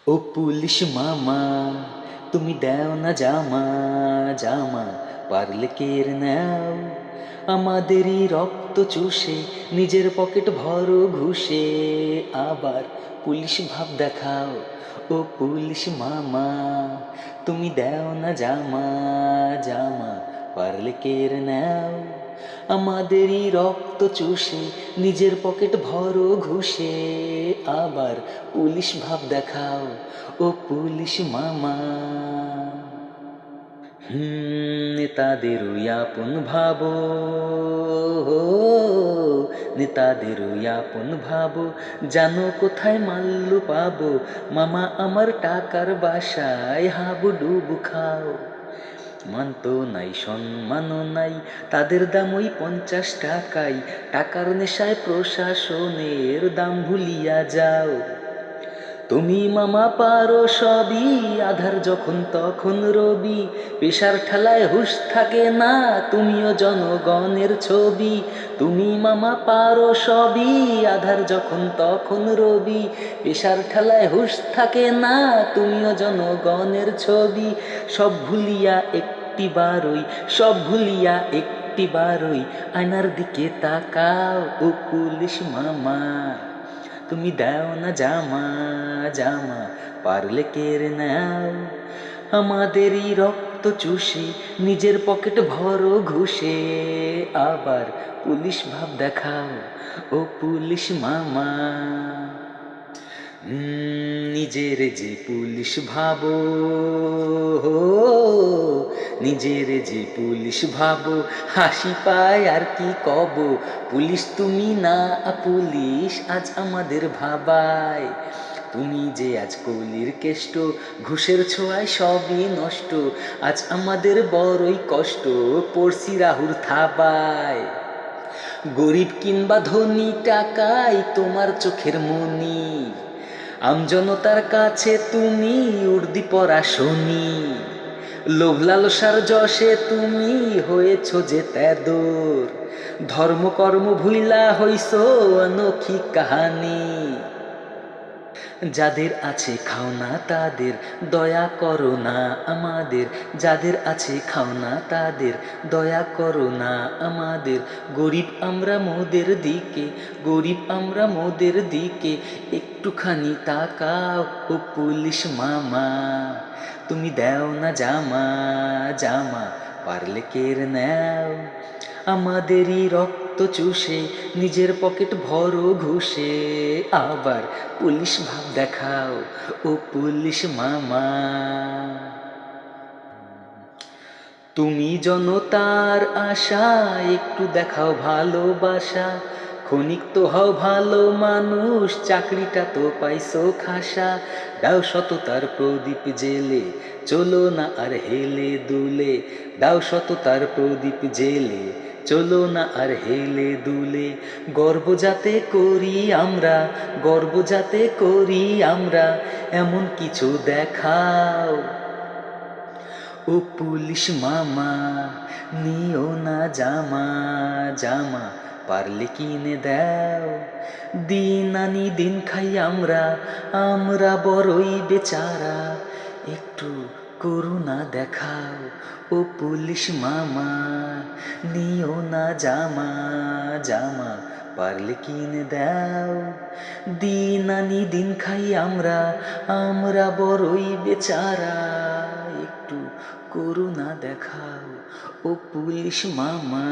ও police মামা, তুমি দাও না জামা, জামা পারলে কেড়ে নাও আমাদেরই রক্ত চুষে, নিজের পকেট ভরো ঘুষে, আবার পুলিশ ভাব দেখাও। ও পুলিশ মামা, তুমি দাও না জামা, জামা পারলে কেড়ে নাও আমাদেরই রক্ত চুষে, নিজের পকেট ভরো ঘুষে, আবার পুলিশ ভাব দেখাও। ও পুলিশ মামা। নেতাদের ওই আপন ভাবো, নেতাদের ওই আপন ভাবো, জানো কোথায় মাল্লু পাবো, মামা আমার টাকার বাসায় হাবুডুবু খাও। মানতো নাই সম্মানও নাই, তাদের দাম ওই 50 টাকাই, টাকার নেশায় প্রশাসনের দাম ভুলিয়া যাও। তুমি মামা পারো সবই, আধার যখন তখন রবি, পেশার ঠেলায় হুঁশ থাকে না, তুমিও জনগণের ছবি। তুমি মামা পারো সবই, আধার যখন তখন রবি, পেশার ঠেলায় হুঁশ থাকে না, তুমিও জনগণের ছবি। সব ভুলিয়া একটি বারই, সব ভুলিয়া একটি বারই আয়নার দিকে তাকাও। ও পুলিশ মামা, তুমি দাও না জামা, জামা পারলে কেড়ে নাও আমাদেরই রক্ত চুষে, নিজের পকেট ভরো ঘুষে, আবার পুলিশ ভাব দেখাও। ও পুলিশ মামা। নিজের যে পুলিশ ভাবো, নিজের যে পুলিশ ভাবো, হাসি পায় আর কি কব, পুলিশ তুমি না পুলিশ আজ আমাদের ভাবায়। তুমি যে আজ কলির কেষ্ট, ঘুষের ছোঁয়ায় সবই নষ্ট, আজ আমাদের বড়ই কষ্ট, পড়ছি রাহুর থাবায়। গরিব কিংবা ধনী টাকাই তোমার চোখের মনি, আমজনতার কাছে তুমি উর্দি পরা শনি, লোভ লালসার যশে তুমি হয়েছ যে তেদর, ধর্ম কর্ম ভুইলা হইছ অনোখী কাহানি। যাদের আছে খাও না তাদের দয়া করো না আমাদের, যাদের আছে খাও না তাদের দয়া করো না আমাদের, গরিব আমরা মোদের দিকে, গরিব আমরা মোদের দিকে, একটুখানি তাকাও। ও পুলিশ মামা, তুমি দাও না জামা, জামা পারলে কেড়ে নাও আমাদেরই রক্ত চুষে, নিজের পকেট ভরো ঘুষে, আবার পুলিশ ভাব দেখাও। ও পুলিশ মামা। তুমি জনতার আশা, একটু দেখাও ভালোবাসা, ক্ষণিক তো হও ভালো মানুষ, চাকরিটা তো পাইছো খাসা। দাও সততার প্রদীপ জেলে, চলো না আর হেলে দুলে, দাও সততার প্রদীপ জেলে, চলো না আর হেলে দুলে, গর্ব যাতে করি আমরা, গর্ব যাতে করি আমরা, এমন কিছু দেখাও। ও পুলিশ মামা, নিও না জামা, জামা পারলে কিনে দাও, দিন আনি দিন খাই আমরা, আমরা বড়ই বেচারা, একটু করুণা দেখাও। ও পুলিশ মামা, নিও না জামা, জামা পারলে কিনে দাও, দিন আনি দিন খাই আমরা, আমরা বড়ই বেচারা, একটু করুণা দেখাও। ও পুলিশ মামা।